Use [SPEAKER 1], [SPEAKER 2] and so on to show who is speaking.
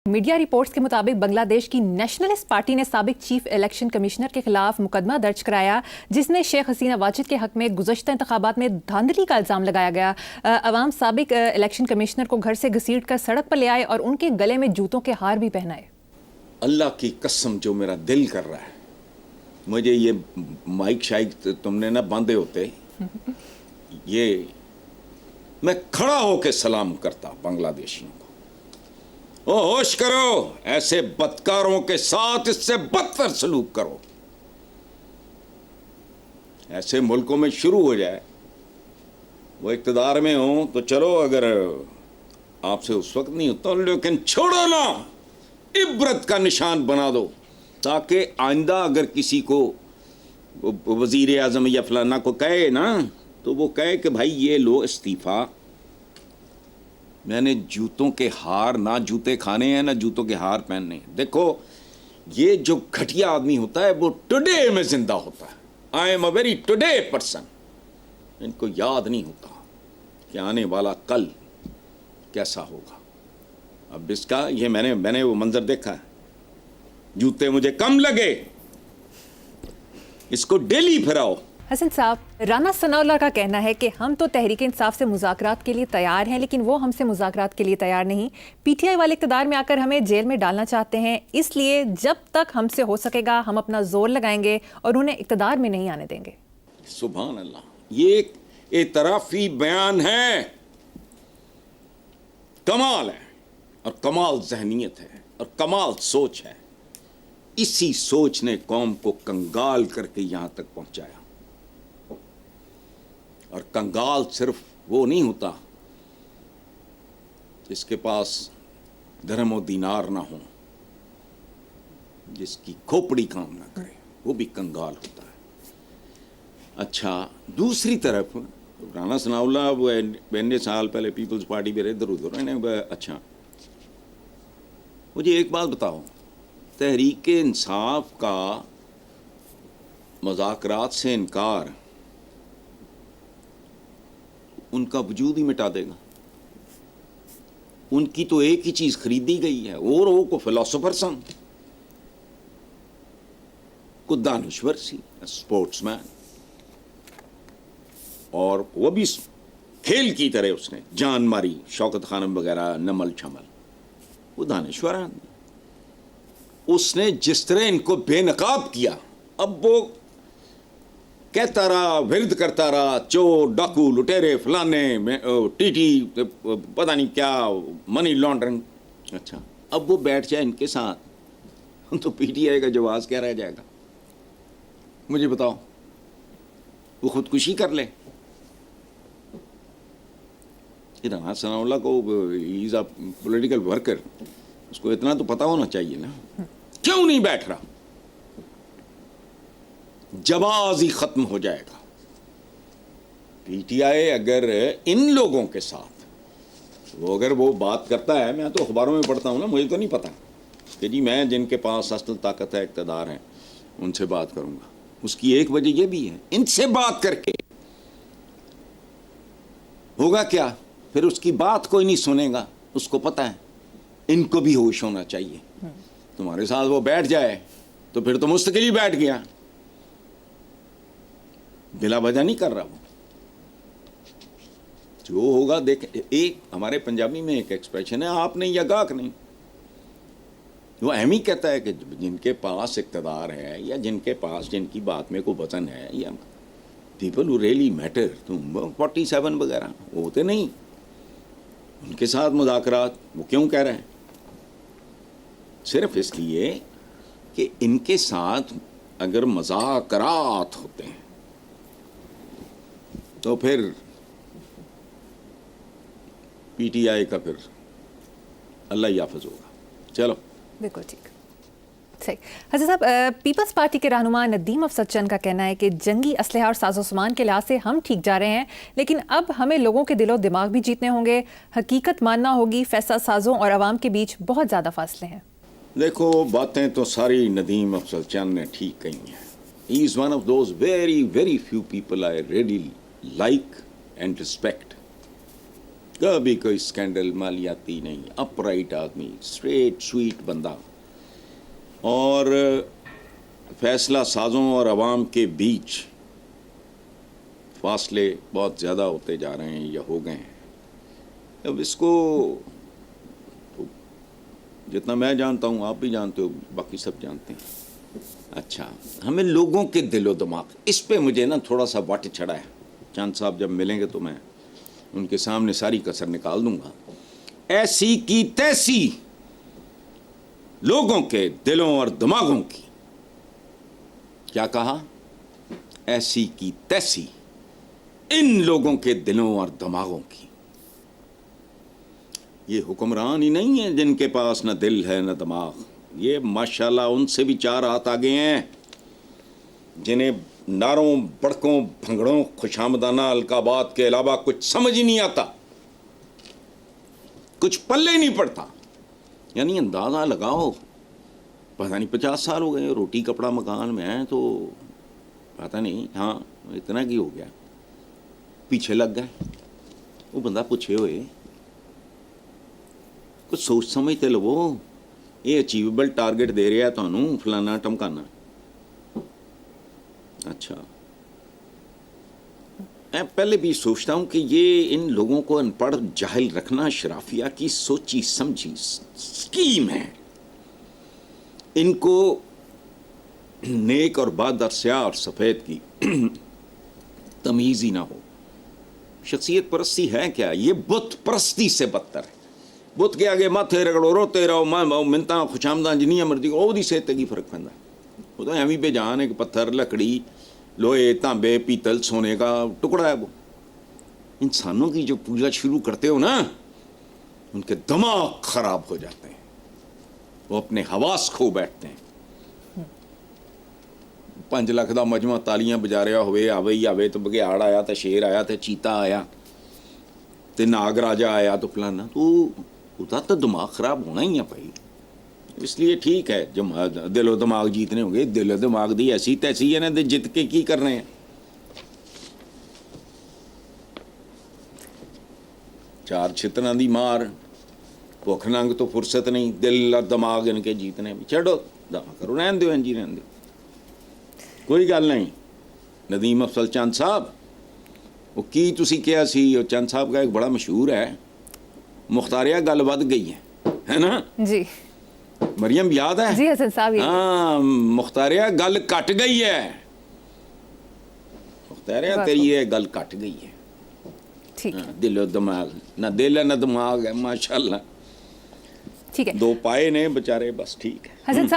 [SPEAKER 1] Media reports के मुताबिक बांग्लादेश की नेशनलिस्ट पार्टी ने साबिक चीफ इलेक्शन कमिश्नर के खिलाफ मुकदमा दर्ज कराया, जिसने शेख हसीना वाजिद के हक में गुज़श्ता इंतखाबात में धांधली का इल्ज़ाम लगाया गया। अवाम साबिक इलेक्शन कमिश्नर को घर से घसीट कर सड़क पर ले आए और उनके गले में जूतों के हार भी पहनाए।
[SPEAKER 2] अल्लाह की कसम, जो मेरा दिल कर रहा है, मुझे ये माइक शाइक तुमने ना बांधे होते, ये मैं खड़ा होके सलाम करता बांग्लादेशियों को। ओ होश करो, ऐसे बदकारों के साथ इससे बदतर सलूक करो। ऐसे मुल्कों में शुरू हो जाए, वो इक़्तिदार में हो तो चलो, अगर आपसे उस वक्त नहीं होता, लेकिन छोड़ो ना, इबरत का निशान बना दो, ताकि आइंदा अगर किसी को वजीर आज़म या फलाना को कहे ना, तो वो कहे कि भाई ये लो इस्तीफ़ा, मैंने जूतों के हार, ना जूते खाने हैं ना जूतों के हार पहनने हैं। देखो, ये जो घटिया आदमी होता है वो टुडे में जिंदा होता है। I am a very today person. इनको याद नहीं होता कि आने वाला कल कैसा होगा। अब इसका ये मैंने वो मंजर देखा है, जूते मुझे कम लगे, इसको डेली फिराओ।
[SPEAKER 1] हसन साहब, राना सनाउल्लाह का कहना है कि हम तो तहरीक इंसाफ से मुज़ाकरात के लिए तैयार हैं, लेकिन वो हमसे मुज़ाकरात के लिए तैयार नहीं। पीटीआई वाले इक़्तिदार में आकर हमें जेल में डालना चाहते हैं, इसलिए जब तक हमसे हो सकेगा हम अपना जोर लगाएंगे और उन्हें इक़्तिदार में नहीं आने देंगे।
[SPEAKER 2] सुभान अल्लाह, ये एक एतराफ़ी बयान है, कमाल है, और कमाल ज़हनियत है, और कमाल सोच है। इसी सोच ने कौम को कंगाल करके यहाँ तक पहुँचाया। और कंगाल सिर्फ वो नहीं होता जिसके पास दिरहम और दीनार ना हो, जिसकी खोपड़ी काम ना करे, वो भी कंगाल होता है। अच्छा, दूसरी तरफ राना सनाउल्लाह वो इतने साल पहले पीपल्स पार्टी में रहे, इधर उधर। अच्छा, मुझे एक बात बताओ, तहरीक इंसाफ का मुज़ाकरात से इनकार उनका वजूद ही मिटा देगा। उनकी तो एक ही चीज खरीदी गई है, और वो को फिलोसोफर सन, को दानिश्वर सी, स्पोर्ट्समैन, और वो भी खेल की तरह उसने जान मारी, शौकत खानम वगैरह, नमल छमल, वो दानिश्वर आदमी। उसने जिस तरह इनको बेनकाब किया, अब वो कहता रहा, विरद करता रहा, चोर, डाकू, लुटेरे, फलाने, टीटी, पता नहीं क्या, मनी लॉन्ड्रिंग। अच्छा, अब वो बैठ जाए इनके साथ, तो पीटीआई का जवाब क्या रह जाएगा? मुझे बताओ, वो खुदकुशी कर ले? राना सनाउल्लाह को, he is a political worker, उसको इतना तो पता होना चाहिए ना, क्यों नहीं बैठ रहा? जवाब ही खत्म हो जाएगा। पीटीआई अगर इन लोगों के साथ अगर वो बात करता है, मैं तो अखबारों में पढ़ता हूँ ना, मुझे तो नहीं पता कि जी मैं जिनके पास असल ताकत है, इक़्तिदार है, उनसे बात करूँगा। उसकी एक वजह ये भी है, इनसे बात करके होगा क्या? फिर उसकी बात कोई नहीं सुनेगा। उसको पता है इनको भी होश होना चाहिए। तुम्हारे साथ वो बैठ जाए तो फिर तो मुस्तकिल ही बैठ गया, बिला वजह नहीं कर रहा। वो जो होगा देख, एक हमारे पंजाबी में एक एक्सप्रेशन है, आप नहीं या गाहक नहीं। वो अहम ही कहता है कि जिनके पास इक़्तिदार है, या जिनके पास जिनकी बात में कोई वजन है, या पीपल हु रियली मैटर, तुम 47 वगैरह वो होते नहीं, उनके साथ मुज़ाकरात वो क्यों कह रहे हैं? सिर्फ इसलिए कि इनके साथ अगर मुज़ाकरात होते हैं तो फिर पीटीआई का फिर अल्लाह ही हाफ़िज़ होगा। चलो,
[SPEAKER 1] बिल्कुल ठीक, सही। हसन साहब, पीपल्स पार्टी के रहनुमा नदीम अफसर चंद का कहना है कि जंगी असलहा और साजो सामान के लिहाज से हम ठीक जा रहे हैं, लेकिन अब हमें लोगों के दिलो दिमाग भी जीतने होंगे, हकीकत मानना होगी, फैसला साजों और आवाम के बीच बहुत ज़्यादा फासले हैं।
[SPEAKER 2] देखो, बातें तो सारी नदीम अफसर चंद ने ठीक कही हैं। He is one of those very very few people I really like and respect, کبھی کوئی اسکینڈل مالیاتی نہیں, اپ رائٹ آدمی, اسٹریٹ سویٹ بندہ. اور فیصلہ سازوں اور عوام کے بیچ فاصلے بہت زیادہ ہوتے جا رہے ہیں یا ہو گئے ہیں. اب اس کو جتنا میں جانتا ہوں آپ بھی جانتے ہو, باقی سب جانتے ہیں. اچھا, ہمیں لوگوں کے دل و دماغ, اس پہ مجھے نا تھوڑا سا وٹ چڑھا ہے. چاند صاحب جب ملیں گے تو میں ان کے سامنے ساری کسر نکال دوں گا. ایسی کی تیسی لوگوں کے دلوں اور دماغوں کی, کیا کہا, ایسی کی تیسی ان لوگوں کے دلوں اور دماغوں کی. یہ حکمران ہی نہیں ہیں جن کے پاس نہ دل ہے نہ دماغ, یہ ماشاءاللہ ان سے بھی 4 ہاتھ آگے ہیں جنہیں نعروں, بڑکوں, بھنگڑوں, خوشامدانہ القابات کے علاوہ کچھ سمجھ ہی نہیں آتا, کچھ پلے نہیں پڑتا. یعنی اندازہ لگاؤ, پتہ نہیں 50 سال ہو گئے روٹی کپڑا مکان میں ہیں, تو پتہ نہیں, ہاں اتنا کی ہو گیا, پیچھے لگ گئے. وہ بندہ پوچھے ہوئے کچھ سوچ سمجھتے لو, یہ اچیویبل ٹارگٹ دے رہا ہے تمہیں فلانا ٹمکانا. اچھا, میں پہلے بھی سوچتا ہوں کہ یہ ان لوگوں کو ان پڑھ جاہل رکھنا شرافیہ کی سوچی سمجھی سکیم ہے. ان کو نیک اور بد اور سیاہ اور سفید کی تمیز ہی نہ ہو. شخصیت پرستی ہے کیا؟ یہ بت پرستی سے بدتر ہے. بت کے آگے ماتھے رگڑو, روتے رہو, منتا خوشامداں جنیاں مرضی وہ دی صحت کی فرق پہنتا. وہ تو ایویں پہ جان, ایک پتھر, لکڑی, لوہے, تانبے, پیتل, سونے کا ٹکڑا ہے. وہ انسانوں کی جو پوجا شروع کرتے ہو نا, ان کے دماغ خراب ہو جاتے ہیں, وہ اپنے حواس کھو بیٹھتے ہیں. 5 ਲੱਖ ਦਾ ਮਜਮਾ ਤਾਲੀਆਂ ਬਜਾ ਰਿਹਾ ਹੋਵੇ, ਆਵੇ ਹੀ ਆਵੇ, ਤਾਂ ਬਘਿਆੜ ਆਇਆ, ਤਾਂ ਸ਼ੇਰ ਆਇਆ, ਤੇ ਚੀਤਾ ਆਇਆ, ਤੇ ਨਾਗ ਰਾਜਾ ਆਇਆ, ਤਾਂ ਫਲਾਨਾ, تو ਉਹਦਾ ਤਾਂ ਦਿਮਾਗ ਖਰਾਬ ਹੋਣਾ ਹੀ ਆ ਭਾਈ. ਇਸ ਲਈ ਠੀਕ ਹੈ, ਦਿਲ ਦਿਮਾਗ ਜੀਤਨੇ ਹੋਗੇ, ਦਿਲ ਦਿਮਾਗ ਦੀ ਐਸੀ ਤੈਸੀ ਇਹਨਾਂ ਦੇ ਜਿੱਤ ਕੇ ਕੀ ਕਰਨੇ ਆ. 4 ਛਿੱਤਰਾਂ ਦੀ ਮਾਰ, ਭੁੱਖ ਨੰਗ ਤੋਂ ਫੁਰਸਤ ਨਹੀਂ, ਦਿਲ ਦਿਮਾਗ ਇਨਕੇ ਜੀਤਨੇ. ਛੱਡੋ, ਦਵਾ ਕਰੋ, ਰਹਿਣ ਦਿਓ, ਇੰਜੀ ਰਹਿਣ ਦਿਓ, ਕੋਈ ਗੱਲ ਨਹੀਂ. ਨਦੀਮ ਅਫਜ਼ਲ ਚੰਦ ਸਾਹਿਬ, ਉਹ ਕੀ ਤੁਸੀਂ ਕਿਹਾ ਸੀ, ਉਹ ਚੰਦ ਸਾਹਿਬ ਦਾ ਇੱਕ ਬੜਾ ਮਸ਼ਹੂਰ ਹੈ, ਮੁਖਤਾਰਿਆ ਗੱਲ ਵੱਧ ਗਈ ਹੈ ਨਾ
[SPEAKER 1] ਜੀ.
[SPEAKER 2] ਮਰੀਮ ਯਾਦ ਹੈ?
[SPEAKER 1] ਜੀ ਹਸਨ ਸਾਹਿਬ,
[SPEAKER 2] ਹਾਂ, ਮੁਖਤਾਰਿਆ ਗੱਲ ਘਟ ਗਈ ਹੈ, ਮੁਖਤਾਰਿਆ ਤੇਰੀ ਇਹ ਗੱਲ ਘਟ ਗਈ ਹੈ.
[SPEAKER 1] ٹھیک ہے,
[SPEAKER 2] ਦਿਲ ਦਿਮਾਗ, ਨਾ ਦਿਲ ਹੈ ਨਾ ਦਿਮਾਗ ਹੈ, ਮਾਸ਼ਾਅੱਲਾ.
[SPEAKER 1] ٹھیک ہے.
[SPEAKER 2] 2 ਪਾਏ ਨੇ ਵਿਚਾਰੇ, ਬਸ ਠੀਕ ਹੈ.
[SPEAKER 1] حسن صاحب